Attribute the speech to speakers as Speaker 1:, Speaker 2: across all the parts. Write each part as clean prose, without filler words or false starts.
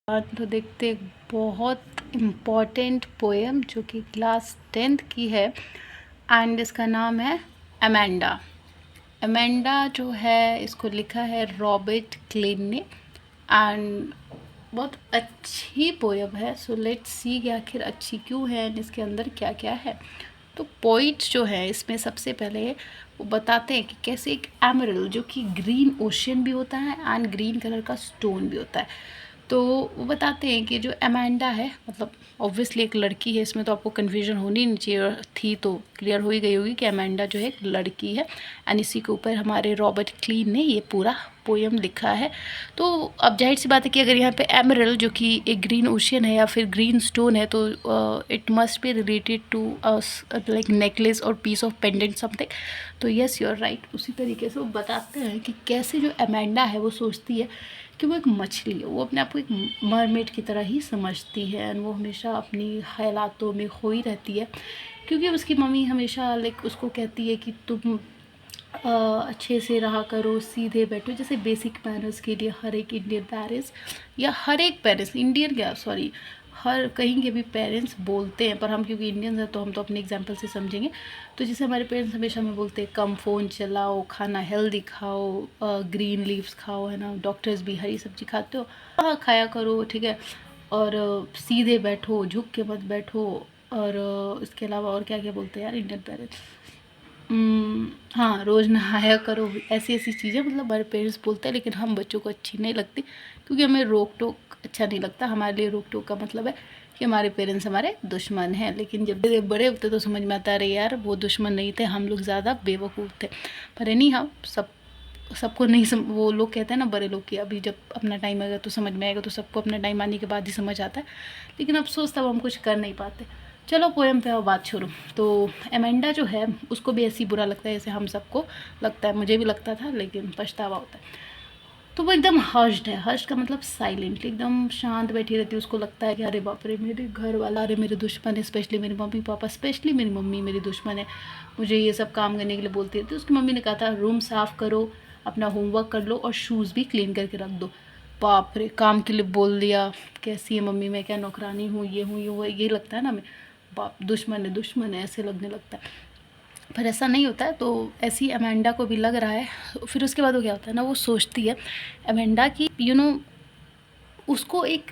Speaker 1: तो देखते एक बहुत इम्पॉर्टेंट पोएम जो कि क्लास 10th की है एंड इसका नाम है अमेंडा। अमेंडा जो है इसको लिखा है रॉबर्ट क्लेन ने एंड बहुत अच्छी पोएम है। सो लेट्स सी कि आखिर अच्छी क्यों है एंड इसके अंदर क्या क्या है। तो पोइट्स जो है इसमें सबसे पहले वो बताते हैं कि कैसे एक एमरल्ड जो कि ग्रीन ओशियन भी होता है एंड ग्रीन कलर का स्टोन भी होता है। तो वो बताते हैं कि जो अमेंडा है मतलब ऑब्वियसली एक लड़की है, इसमें तो आपको कन्फ्यूजन होनी नहीं चाहिए, और थी तो क्लियर हो ही गई होगी कि अमेंडा जो है एक लड़की है एंड इसी के ऊपर हमारे रॉबर्ट क्लीन ने ये पूरा पोएम लिखा है। तो अब जाहिर सी बात है कि अगर यहाँ पे एमरल्ड जो कि एक ग्रीन ओशियन है या फिर ग्रीन स्टोन है तो it must be related to like necklace और पीस ऑफ पेंडेंट समथिंग। तो यस यू आर राइट। उसी तरीके से वो बताते हैं कि कैसे जो अमेंडा है वो सोचती है कि वो एक मछली है, वो अपने आप को एक मरमेड की तरह ही समझती है एंड वो हमेशा अपनी ख्यालातों में खोई रहती है, क्योंकि उसकी मम्मी हमेशा लाइक उसको कहती है कि तुम अच्छे से रहा करो, सीधे बैठो, जैसे बेसिक मैनर्स के लिए हर एक इंडियन पेरेंट्स या हर एक पेरेंट्स इंडियन क्या सॉरी हर कहीं के भी पेरेंट्स बोलते हैं, पर हम क्योंकि इंडियंस हैं तो हम तो अपने एग्जांपल से समझेंगे। तो जैसे हमारे पेरेंट्स हमेशा हमें बोलते हैं कम फ़ोन चलाओ, खाना हेल्दी खाओ, ग्रीन लीव्स खाओ, है ना, डॉक्टर्स भी हरी सब्जी खाते हो, हाँ खाया करो, ठीक है, और सीधे बैठो, झुक के मत बैठो, और इसके अलावा और क्या क्या बोलते हैं यार इंडियन पेरेंट्स, हाँ रोज़ नहाया करो, ऐसी ऐसी चीज़ें मतलब हमारे पेरेंट्स बोलते हैं, लेकिन हम बच्चों को अच्छी नहीं लगती क्योंकि हमें रोक टोक अच्छा नहीं लगता। हमारे लिए रोक टोक का मतलब है कि हमारे पेरेंट्स हमारे दुश्मन हैं, लेकिन जब बड़े होते तो समझ में आता है अरे यार वो दुश्मन नहीं थे, हम लोग ज़्यादा बेवकूफ़ थे। पर नहीं, हम सबको नहीं वो लोग कहते हैं ना बड़े लोग कि अभी जब अपना टाइम आएगा तो समझ में आएगा, तो सबको अपना टाइम आने के बाद ही समझ आता है, लेकिन अफसोस तब हम कुछ कर नहीं पाते। चलो पोएम पे बात छोड़ो। तो एमेंडा जो है उसको भी ऐसी बुरा लगता है जैसे हम सबको लगता है, मुझे भी लगता था, लेकिन पछतावा होता है। तो वो एकदम हर्ष्ड है, हर्ष्ड का मतलब साइलेंटली एकदम शांत बैठी रहती है। उसको लगता है कि अरे बाप रे मेरे घर वाला, अरे मेरे दुश्मन है, स्पेशली मेरे मम्मी पापा, स्पेशली मेरी मम्मी मेरी दुश्मन है, मुझे ये सब काम करने के लिए बोलती रहती है। उसकी मम्मी ने कहा था रूम साफ़ करो, अपना होमवर्क कर लो और शूज़ भी क्लीन करके रख दो। बाप रे, काम के लिए बोल दिया, कैसी है मम्मी, मैं क्या नौकरानी हूँ, ये हूँ ये हुआ, ये लगता है ना हमें, बाप दुश्मन है ऐसे लगने लगता है। पर ऐसा नहीं होता है। तो ऐसी अमेंडा को भी लग रहा है। फिर उसके बाद वो क्या होता है ना, वो सोचती है अमेंडा की उसको एक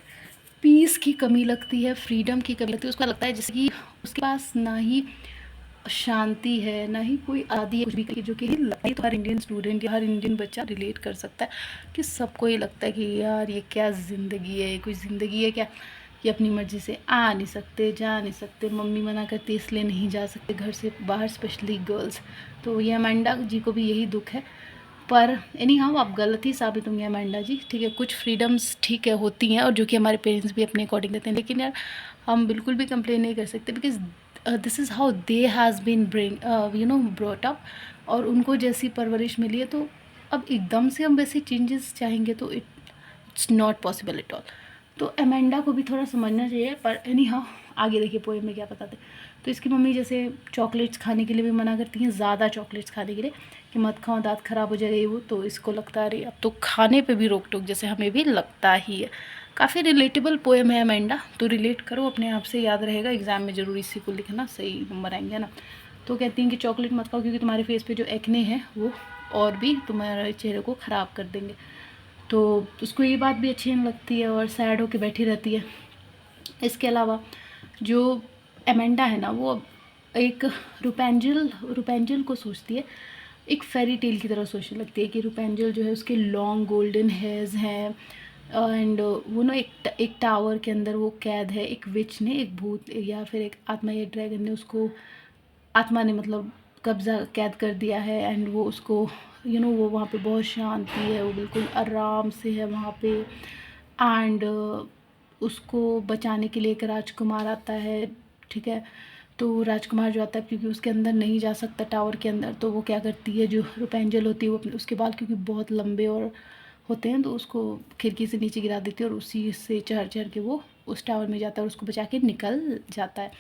Speaker 1: पीस की कमी लगती है, फ्रीडम की कमी लगती है। उसको लगता है जैसे कि उसके पास ना ही शांति है ना ही कोई आदि है कुछ भी की, जो कि लगती है तो हर इंडियन स्टूडेंट या हर इंडियन बच्चा रिलेट कर सकता है कि सबको ये लगता है कि यार ये क्या ज़िंदगी है, कोई ज़िंदगी है क्या, कि अपनी मर्ज़ी से आ नहीं सकते, जा नहीं सकते, मम्मी मना करती है इसलिए नहीं जा सकते घर से बाहर, स्पेशली गर्ल्स। तो ये अमेंडा जी को भी यही दुख है। पर एनी हाउ आप गलत ही साबित होंगे अमेंडा जी, ठीक है, कुछ फ्रीडम्स ठीक है होती हैं और जो कि हमारे पेरेंट्स भी अपने अकॉर्डिंग देते हैं, लेकिन यार हम बिल्कुल भी कंप्लेन नहीं कर सकते because this is how they has been brought up, और उनको जैसी परवरिश मिली है। तो अब एकदम से हम वैसे चेंजेस चाहेंगे तो it's not possible at all. तो अमेंडा को भी थोड़ा समझना चाहिए। पर एनी हाँ आगे देखिए पोएम में क्या बताते। तो इसकी मम्मी जैसे चॉकलेट्स खाने के लिए भी मना करती हैं, ज़्यादा चॉकलेट्स खाने के लिए, कि मत खाओ दांत ख़राब हो जाएगा ये वो। तो इसको लगता है अरे अब तो खाने पे भी रोक टोक, जैसे हमें भी लगता ही है। काफ़ी रिलेटेबल पोएम है अमेंडा, तो रिलेट करो अपने आप से, याद रहेगा एग्ज़ाम में ज़रूर इसी को लिखना, सही नंबर आएंगे ना। तो कहती हैं कि चॉकलेट मत खाओ क्योंकि तुम्हारे फेस पे जो एक्ने हैं वो और भी तुम्हारे चेहरे को ख़राब कर देंगे। तो उसको ये बात भी अच्छी नहीं लगती है और सैड होकर बैठी रहती है। इसके अलावा जो अमेंडा है ना वो एक रुपेंजल को सोचती है, एक फेरी टेल की तरह सोचने लगती है कि रुपेंजल जो है उसके लॉन्ग गोल्डन हेयर्स हैं एंड वो ना एक टावर के अंदर वो कैद है, एक विच ने, एक भूत या फिर एक आत्मा या ड्रैगन ने उसको, आत्मा ने मतलब कब्ज़ा कैद कर दिया है एंड वो उसको वो वहाँ पे बहुत शांति है, वो बिल्कुल आराम से है वहाँ पे एंड उसको बचाने के लिए एक राजकुमार आता है, ठीक है। तो राजकुमार जो आता है क्योंकि उसके अंदर नहीं जा सकता टावर के अंदर, तो वो क्या करती है, जो रुपेंजल होती है वो उसके बाल क्योंकि बहुत लंबे और होते हैं तो उसको खिड़की से नीचे गिरा देती है और उसी से चढ़ चढ़ के वो उस टावर में जाता है और उसको बचा के निकल जाता है।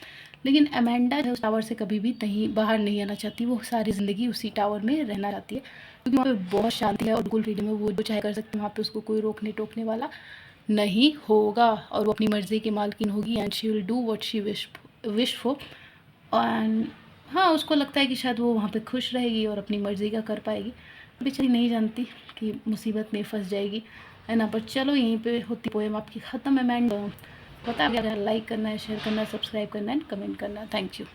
Speaker 1: लेकिन अमेंडा जो उस टावर से कभी भी नहीं बाहर नहीं आना चाहती, वो सारी ज़िंदगी उसी टावर में रहना चाहती है क्योंकि वहाँ पे बहुत शांति है और बिल्कुल फ्रीडम है, वो जो चाहे कर सकती है, वहाँ पे उसको कोई रोकने टोकने वाला नहीं होगा और वो अपनी मर्ज़ी की मालकिन होगी and she will do what she wish for. And हाँ, उसको लगता है कि शायद वो वहाँ पे खुश रहेगी और अपनी मर्ज़ी का कर पाएगी। बेचारी नहीं जानती कि मुसीबत में फंस जाएगी, है ना। पर चलो यहीं पे होती पोएम आपकी ख़त्म है। एंड बता, लाइक करना है, शेयर करना है, सब्सक्राइब करना है, कमेंट करना है। Thank you.